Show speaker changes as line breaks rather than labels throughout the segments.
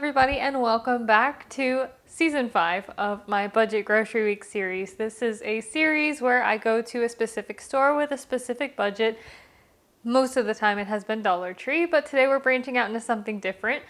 everybody, and welcome back to season 5 of my Budget Grocery Week series. This is a series where I go to a specific store with a specific budget. Most of the time it has been Dollar Tree, but today we're branching out into something different.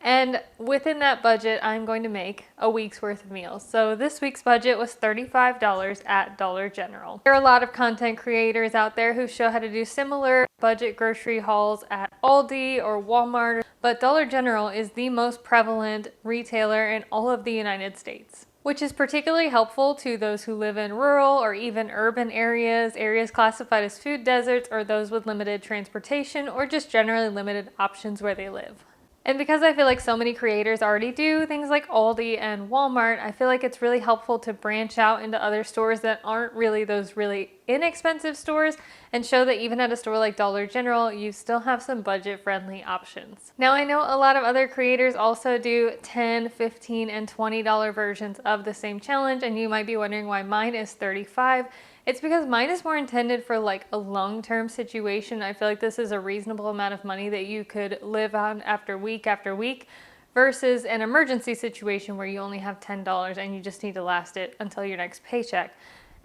And within that budget, I'm going to make a week's worth of meals. So this week's budget was $35 at Dollar General. There are a lot of content creators out there who show how to do similar budget grocery hauls at Aldi or Walmart, but Dollar General is the most prevalent retailer in all of the United States, which is particularly helpful to those who live in rural or even urban areas, areas classified as food deserts, or those with limited transportation or just generally limited options where they live. And because I feel like so many creators already do things like Aldi and Walmart, I feel like it's really helpful to branch out into other stores that aren't really those really inexpensive stores and show that even at a store like Dollar General, you still have some budget-friendly options. Now, I know a lot of other creators also do $10, $15, and $20 versions of the same challenge, and you might be wondering why mine is $35. It's because mine is more intended for like a long-term situation. I feel like this is a reasonable amount of money that you could live on after week versus an emergency situation where you only have $10 and you just need to last it until your next paycheck.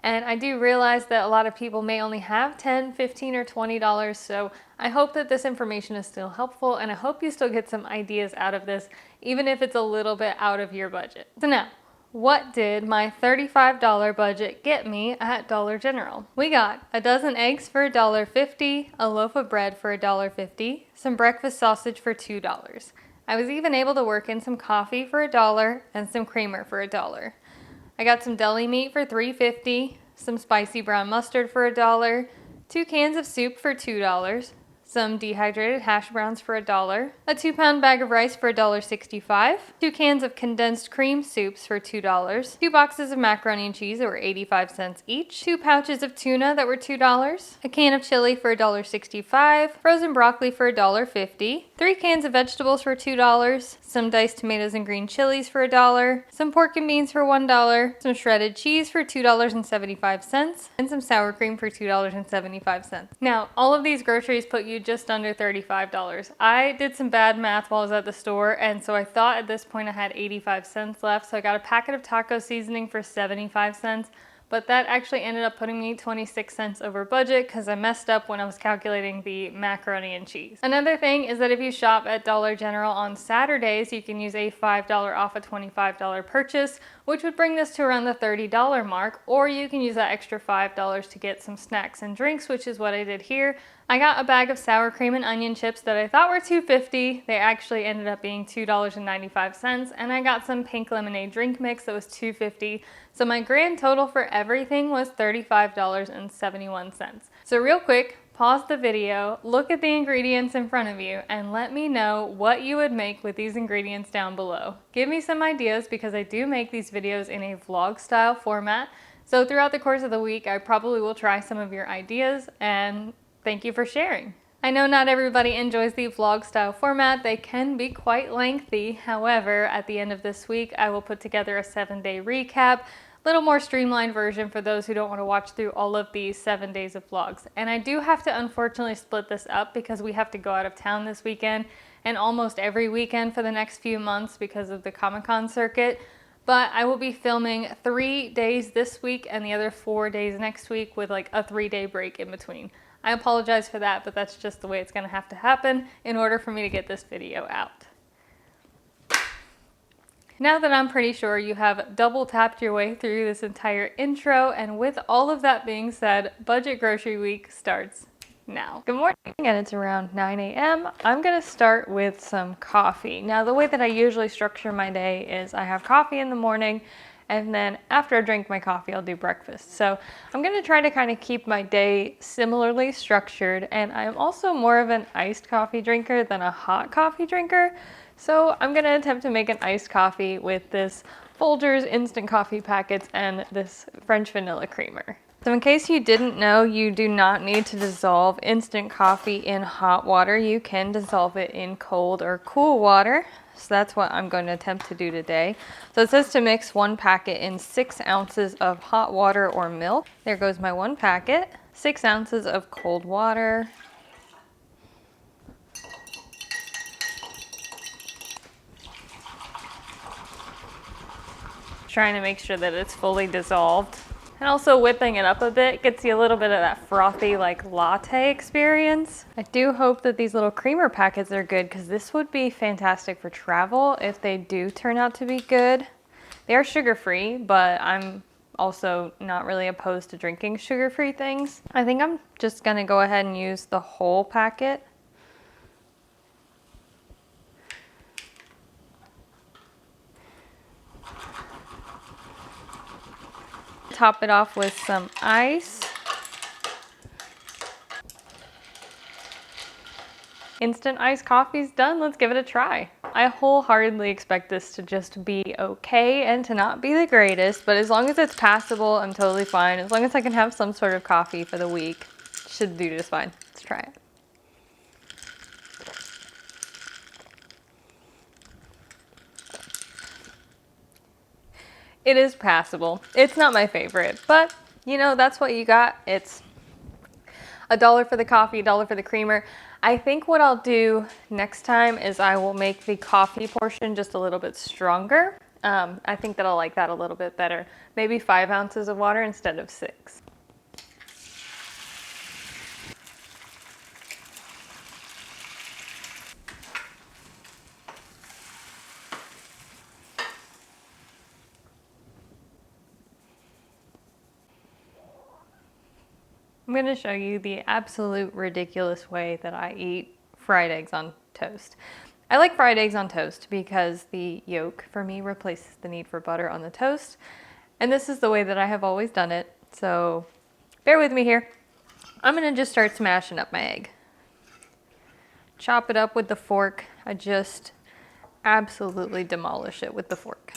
And I do realize that a lot of people may only have $10, $15, or $20, so I hope that this information is still helpful, and I hope you still get some ideas out of this, even if it's a little bit out of your budget. So now, what did my $35 budget get me at Dollar General? We got a dozen eggs for $1.50, a loaf of bread for $1.50, some breakfast sausage for $2. I was even able to work in some coffee for $1 and some creamer for $1. I got some deli meat for $3.50, some spicy brown mustard for $1, 2 cans of soup for $2, some dehydrated hash browns for $1, a 2-pound bag of rice for $1.65, 2 cans of condensed cream soups for $2, 2 boxes of macaroni and cheese that were 85 cents each, 2 pouches of tuna that were $2, a can of chili for $1.65, frozen broccoli for $1.50, 3 cans of vegetables for $2, some diced tomatoes and green chilies for $1, some pork and beans for $1, some shredded cheese for $2.75, and some sour cream for $2.75. Now, all of these groceries put you just under $35. I did some bad math while I was at the store, and so I thought at this point I had 85 cents left, so I got a packet of taco seasoning for 75 cents, but that actually ended up putting me 26 cents over budget because I messed up when I was calculating the macaroni and cheese. Another thing is that if you shop at Dollar General on Saturdays, you can use a $5 off a $25 purchase, which would bring this to around the $30 mark, or you can use that extra $5 to get some snacks and drinks, which is what I did here. I got a bag of sour cream and onion chips that I thought were $2.50. They actually ended up being $2.95, and I got some pink lemonade drink mix that was $2.50. So my grand total for everything was $35.71. So real quick, pause the video, look at the ingredients in front of you, and let me know what you would make with these ingredients down below. Give me some ideas because I do make these videos in a vlog style format. So throughout the course of the week, I probably will try some of your ideas, and thank you for sharing. I know not everybody enjoys the vlog style format. They can be quite lengthy. However, at the end of this week, I will put together a 7-day recap, little more streamlined version for those who don't want to watch through all of these 7 days of vlogs. And I do have to unfortunately split this up because we have to go out of town this weekend and almost every weekend for the next few months because of the Comic-Con circuit. But I will be filming 3 days this week and the other 4 days next week with like a 3-day break in between. I apologize for that, but that's just the way it's going to have to happen in order for me to get this video out. Now that I'm pretty sure you have double tapped your way through this entire intro, and with all of that being said, Budget Grocery Week starts now. Good morning, and it's around 9 a.m. I'm gonna start with some coffee. Now, the way that I usually structure my day is I have coffee in the morning, and then after I drink my coffee, I'll do breakfast. So I'm gonna try to kind of keep my day similarly structured, and I'm also more of an iced coffee drinker than a hot coffee drinker. So I'm gonna attempt to make an iced coffee with this Folgers instant coffee packets and this French vanilla creamer. So in case you didn't know, you do not need to dissolve instant coffee in hot water. You can dissolve it in cold or cool water. So that's what I'm going to attempt to do today. So it says to mix 1 packet in 6 ounces of hot water or milk. There goes my 1 packet. 6 ounces of cold water. trying to make sure that it's fully dissolved. And also whipping it up a bit gets you a little bit of that frothy like latte experience. I do hope that these little creamer packets are good because this would be fantastic for travel if they do turn out to be good. They are sugar-free, but I'm also not really opposed to drinking sugar-free things. I think I'm just gonna go ahead and use the whole packet. Top it off with some ice. Instant iced coffee's done. Let's give it a try. I wholeheartedly expect this to just be okay and to not be the greatest, but as long as it's passable, I'm totally fine. As long as I can have some sort of coffee for the week, should do just fine. Let's try it. It is passable. It's not my favorite, but you know, that's what you got. It's $1 for the coffee, $1 for the creamer. I think what I'll do next time is I will make the coffee portion just a little bit stronger. I think that I'll like that a little bit better. Maybe 5 ounces of water instead of 6. I'm going to show you the absolute ridiculous way that I eat fried eggs on toast. I like fried eggs on toast because the yolk for me replaces the need for butter on the toast. And this is the way that I have always done it. So bear with me here. I'm going to just start smashing up my egg. Chop it up with the fork. I just absolutely demolish it with the fork.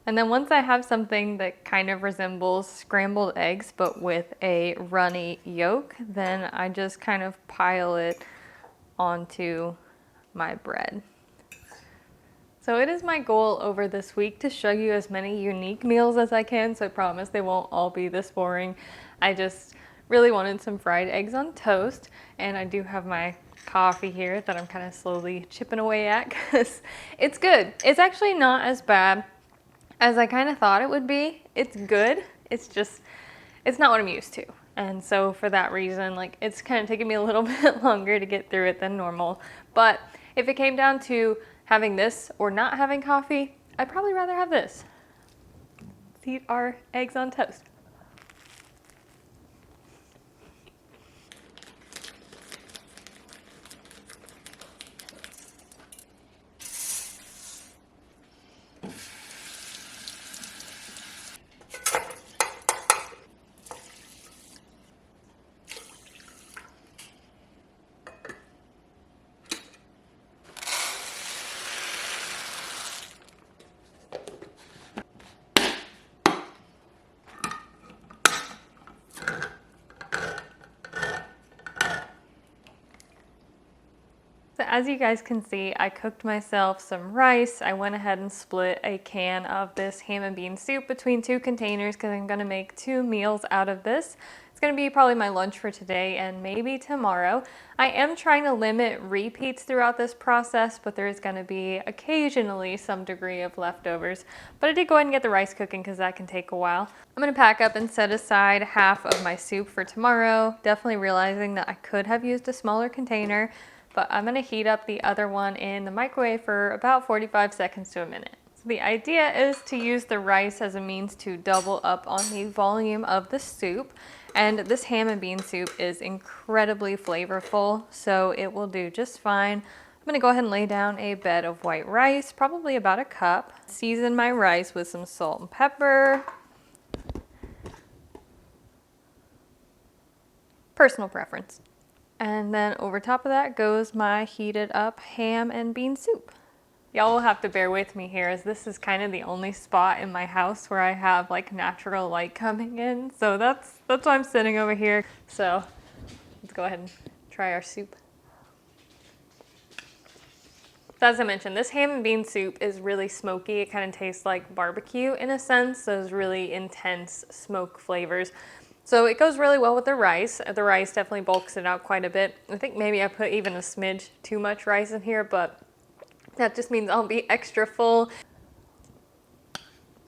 And then once I have something that kind of resembles scrambled eggs but with a runny yolk, then I just kind of pile it onto my bread. So it is my goal over this week to show you as many unique meals as I can, so I promise they won't all be this boring. I just really wanted some fried eggs on toast, and I do have my coffee here that I'm kind of slowly chipping away at because it's good. It's actually not as bad as I kind of thought it would be. It's good. It's just, it's not what I'm used to. And so for that reason, like, it's kind of taking me a little bit longer to get through it than normal. But if it came down to having this or not having coffee, I'd probably rather have this. Let's eat our eggs on toast. So as you guys can see, I cooked myself some rice. I went ahead and split a can of this ham and bean soup between 2 containers because I'm gonna make 2 meals out of this. It's gonna be probably my lunch for today and maybe tomorrow. I am trying to limit repeats throughout this process, but there is gonna be occasionally some degree of leftovers. But I did go ahead and get the rice cooking because that can take a while. I'm gonna pack up and set aside half of my soup for tomorrow, definitely realizing that I could have used a smaller container, but I'm gonna heat up the other one in the microwave for about 45 seconds to a minute. So the idea is to use the rice as a means to double up on the volume of the soup. And this ham and bean soup is incredibly flavorful, so it will do just fine. I'm gonna go ahead and lay down a bed of white rice, probably about a cup. Season my rice with some salt and pepper. Personal preference. And then over top of that goes my heated up ham and bean soup. Y'all will have to bear with me here as this is kind of the only spot in my house where I have like natural light coming in. So that's why I'm sitting over here. So let's go ahead and try our soup. So as I mentioned, this ham and bean soup is really smoky. It kind of tastes like barbecue in a sense, those really intense smoke flavors. So it goes really well with the rice. The rice definitely bulks it out quite a bit. I think maybe I put even a smidge too much rice in here, but That just means I'll be extra full.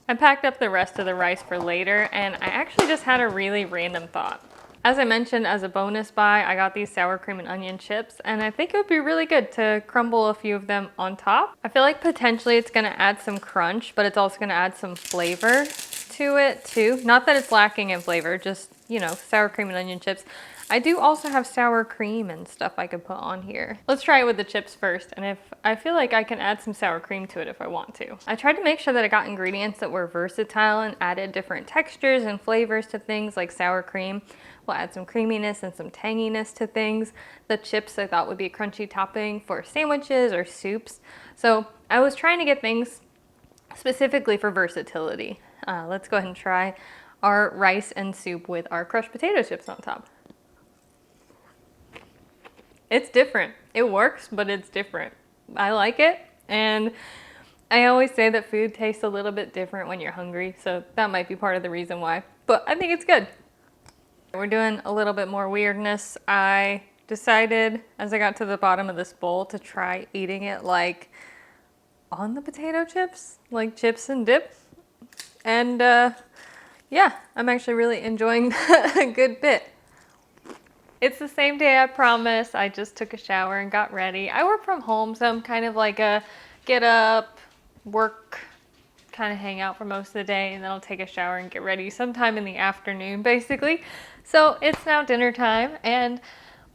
I packed up the rest of the rice for later, and I actually just had a really random thought. As I mentioned, as a bonus buy, I got these sour cream and onion chips, and I think it would be really good to crumble a few of them on top. I feel like potentially it's gonna add some crunch, but it's also gonna add some flavor to it too. Not that it's lacking in flavor, just, you know, sour cream and onion chips. I do also have sour cream and stuff I could put on here. Let's try it with the chips first, and if I feel like I can add some sour cream to it if I want to. I tried to make sure that I got ingredients that were versatile and added different textures and flavors to things. Like sour cream will add some creaminess and some tanginess to things. The chips I thought would be a crunchy topping for sandwiches or soups. So I was trying to get things specifically for versatility. Let's go ahead and try our rice and soup with our crushed potato chips on top. It's different. It works, but it's different. I like it, and I always say that food tastes a little bit different when you're hungry, so that might be part of the reason why, but I think it's good. We're doing a little bit more weirdness. I decided as I got to the bottom of this bowl to try eating it like on the potato chips, like chips and dip, and yeah, I'm actually really enjoying that a good bit. It's the same day I promised. I just took a shower and got ready. I work from home, so I'm kind of like a get up, work, kind of hang out for most of the day, and then I'll take a shower and get ready sometime in the afternoon, basically. So it's now dinner time, and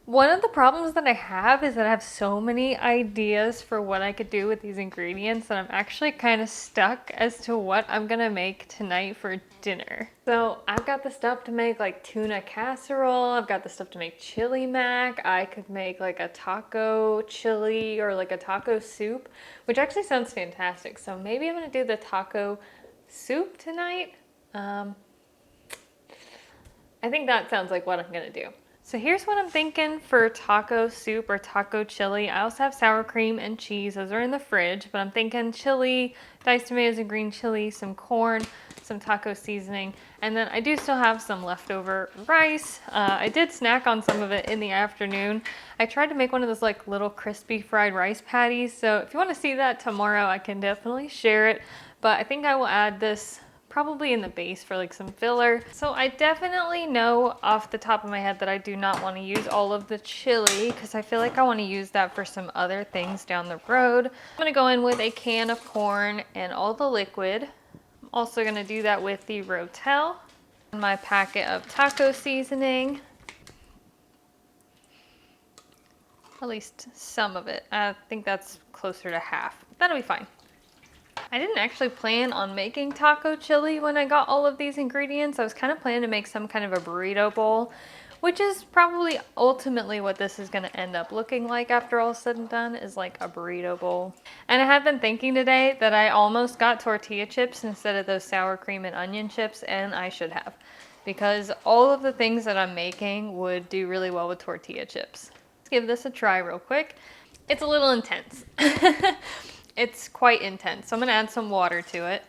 one of the problems that I have is that I have so many ideas for what I could do with these ingredients that I'm actually kind of stuck as to what I'm gonna make tonight for dinner. So I've got the stuff to make like tuna casserole, I've got the stuff to make chili mac, I could make like a taco chili or like a taco soup, which actually sounds fantastic. So maybe I'm gonna do the taco soup tonight. I think that sounds like what I'm gonna do. So here's what I'm thinking for taco soup or taco chili. I also have sour cream and cheese. Those are in the fridge, but I'm thinking chili, diced tomatoes and green chili, some corn, some taco seasoning, and then I do still have some leftover rice. I did snack on some of it in the afternoon. I tried to make one of those like little crispy fried rice patties. So if you want to see that tomorrow, I can definitely share it. But I think I will add this probably in the base for like some filler. So I definitely know off the top of my head that I do not want to use all of the chili because I feel like I want to use that for some other things down the road. I'm going to go in with a can of corn and all the liquid. I'm also going to do that with the Rotel, my packet of taco seasoning, at least some of it. I think that's closer to half. That'll be fine. I didn't actually plan on making taco chili when I got all of these ingredients. I was kind of planning to make some kind of a burrito bowl, which is probably ultimately what this is going to end up looking like after all said and done, is like a burrito bowl. And I have been thinking today that I almost got tortilla chips instead of those sour cream and onion chips, and I should have, because all of the things that I'm making would do really well with tortilla chips. Let's give this a try real quick. It's a little intense. It's quite intense, so I'm gonna add some water to it.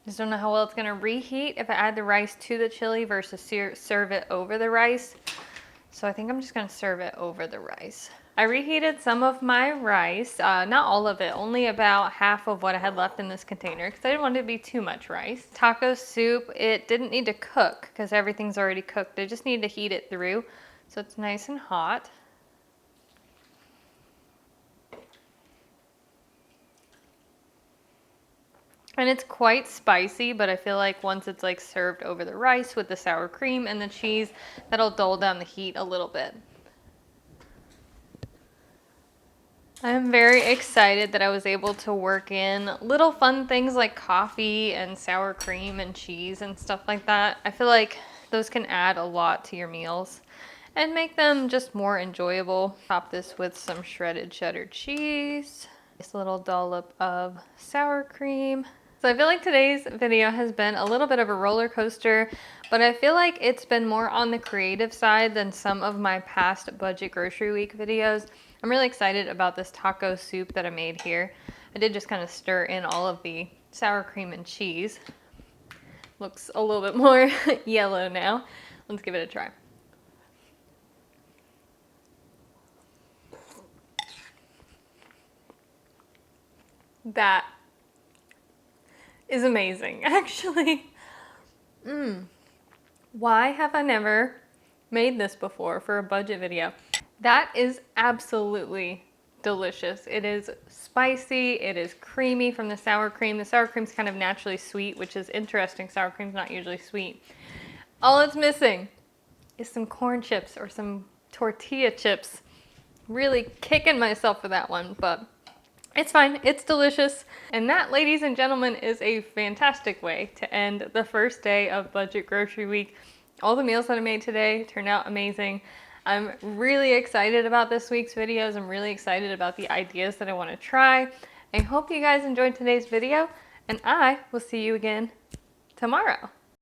Just don't know how well it's gonna reheat if I add the rice to the chili versus serve it over the rice. So I think I'm just gonna serve it over the rice. I reheated some of my rice, not all of it, only about half of what I had left in this container because I didn't want it to be too much rice. Taco soup, it didn't need to cook because everything's already cooked. I just need to heat it through so it's nice and hot. And it's quite spicy, but I feel like once it's like served over the rice with the sour cream and the cheese, that'll dull down the heat a little bit. I'm very excited that I was able to work in little fun things like coffee and sour cream and cheese and stuff like that. I feel like those can add a lot to your meals and make them just more enjoyable. Top this with some shredded cheddar cheese, this little dollop of sour cream. So I feel like today's video has been a little bit of a roller coaster, but I feel like it's been more on the creative side than some of my past budget grocery week videos. I'm really excited about this taco soup that I made here. I did just kind of stir in all of the sour cream and cheese. Looks a little bit more yellow now. Let's give it a try. That is amazing, actually. Why have I never made this before for a budget video? That is absolutely delicious. It is spicy, it is creamy from the sour cream. The sour cream's kind of naturally sweet, which is interesting. Sour cream's not usually sweet. All it's missing is some corn chips or some tortilla chips. Really kicking myself for that one, but it's fine, it's delicious. And that, ladies and gentlemen, is a fantastic way to end the first day of Budget Grocery Week. All the meals that I made today turned out amazing. I'm really excited about this week's videos. I'm really excited about the ideas that I want to try. I hope you guys enjoyed today's video, and I will see you again tomorrow.